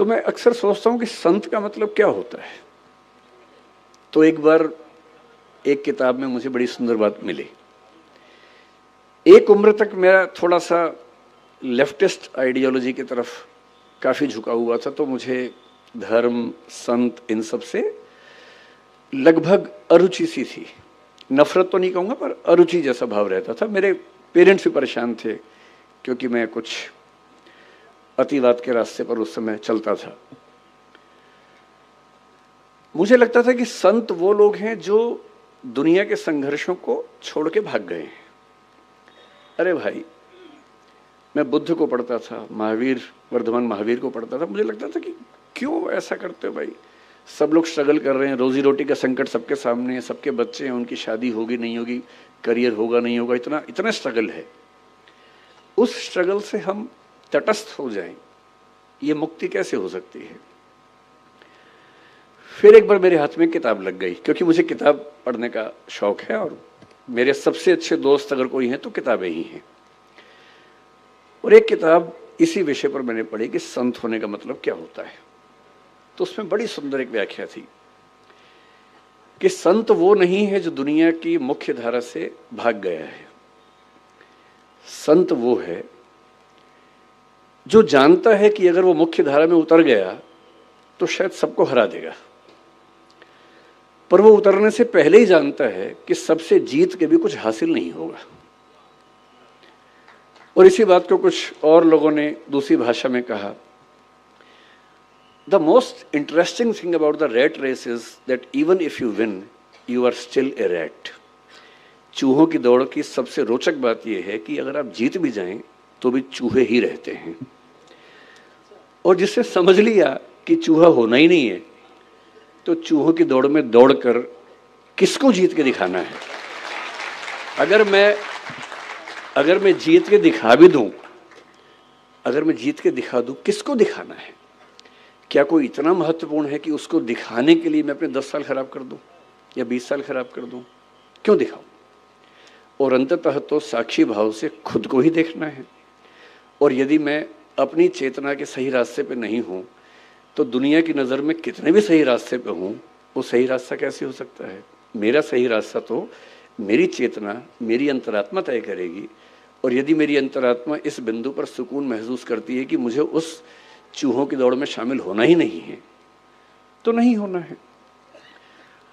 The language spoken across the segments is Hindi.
तो मैं अक्सर सोचता हूँ कि संत का मतलब क्या होता है। तो एक बार एक किताब में मुझे बड़ी सुंदर बात मिली। एक उम्र तक मेरा थोड़ा सा लेफ्टिस्ट आइडियोलॉजी की तरफ काफ़ी झुका हुआ था, तो मुझे धर्म, संत, इन सब से लगभग अरुचि सी थी। नफरत तो नहीं कहूँगा, पर अरुचि जैसा भाव रहता था। मेरे पेरेंट्स भी परेशान थे क्योंकि मैं कुछ अतिवाद के रास्ते पर उस समय चलता था। मुझे लगता था कि संत वो लोग हैं जो दुनिया के संघर्षों को छोड़ के भाग गए हैं। अरे भाई, मैं बुद्ध को पढ़ता था, महावीर, वर्धमान महावीर को पढ़ता था। मुझे लगता था कि क्यों ऐसा करते हो भाई, सब लोग स्ट्रगल कर रहे हैं, रोजी रोटी का संकट सबके सामने है, सबके बच्चे हैं, उनकी शादी होगी नहीं होगी, करियर होगा नहीं होगा, इतना इतना स्ट्रगल है। उस स्ट्रगल से हम तटस्थ हो जाएं, ये मुक्ति कैसे हो सकती है। फिर एक बार मेरे हाथ में किताब लग गई, क्योंकि मुझे किताब पढ़ने का शौक है और मेरे सबसे अच्छे दोस्त अगर कोई हैं तो किताबें ही हैं। और एक किताब इसी विषय पर मैंने पढ़ी कि संत होने का मतलब क्या होता है। तो उसमें बड़ी सुंदर एक व्याख्या थी कि संत वो नहीं है जो दुनिया की मुख्य धारा से भाग गया है। संत वो है जो जानता है कि अगर वो मुख्य धारा में उतर गया तो शायद सबको हरा देगा, पर वो उतरने से पहले ही जानता है कि सबसे जीत के भी कुछ हासिल नहीं होगा। और इसी बात को कुछ और लोगों ने दूसरी भाषा में कहा, the most interesting thing about the rat race is that even if you win you are still a rat. चूहों की दौड़ की सबसे रोचक बात यह है कि अगर आप जीत भी जाएं तो भी चूहे ही रहते हैं। और जिससे समझ लिया कि चूहा होना ही नहीं है, तो चूहों की दौड़ में दौड़कर किसको जीत के दिखाना है। अगर मैं जीत के दिखा भी दूं, अगर मैं जीत के दिखा दूं, किसको दिखाना है। क्या कोई इतना महत्वपूर्ण है कि उसको दिखाने के लिए मैं अपने 10 साल खराब कर दूं या 20 साल खराब कर दूं? क्यों दिखाऊं। और अंततः तो साक्षी भाव से खुद को ही देखना है। और यदि मैं अपनी चेतना के सही रास्ते पे नहीं हूं तो दुनिया की नज़र में कितने भी सही रास्ते पे हूं, वो सही रास्ता कैसे हो सकता है। मेरा सही रास्ता तो मेरी चेतना, मेरी अंतरात्मा तय करेगी। और यदि मेरी अंतरात्मा इस बिंदु पर सुकून महसूस करती है कि मुझे उस चूहों की दौड़ में शामिल होना ही नहीं है, तो नहीं होना है।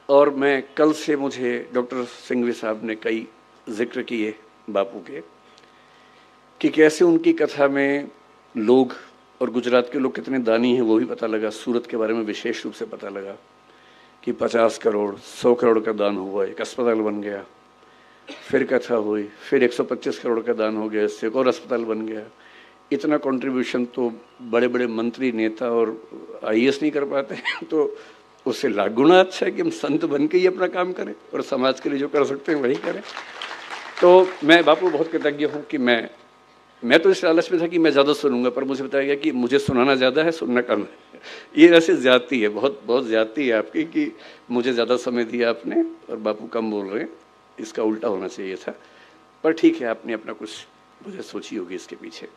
और मैं कल से, मुझे डॉक्टर सिंघवी साहब ने कई जिक्र किए बापू के, कि कैसे उनकी कथा में लोग, और गुजरात के लोग कितने दानी हैं वो भी पता लगा। सूरत के बारे में विशेष रूप से पता लगा कि 50 करोड़ 100 करोड़ का दान हुआ, एक अस्पताल बन गया। फिर कथा हुई, फिर 125 करोड़ का दान हो गया, इससे एक और अस्पताल बन गया। इतना कंट्रीब्यूशन तो बड़े बड़े मंत्री, नेता और IAS नहीं कर पाते। तो उससे लाख गुना अच्छा है कि हम संत बन के ही अपना काम करें और समाज के लिए जो कर सकते हैं वही करें। तो मैं बापू बहुत कृतज्ञ हूँ कि मैं तो इस लालच में था कि मैं ज़्यादा सुनूंगा, पर मुझे बताया गया कि मुझे सुनाना ज़्यादा है, सुनना कम है। ये वैसे ज्यादती है, बहुत बहुत ज्यादती है आपकी कि मुझे ज़्यादा समय दिया आपने और बापू कम बोल रहे हैं। इसका उल्टा होना चाहिए था, पर ठीक है, आपने अपना कुछ मुझे सोची होगी इसके पीछे।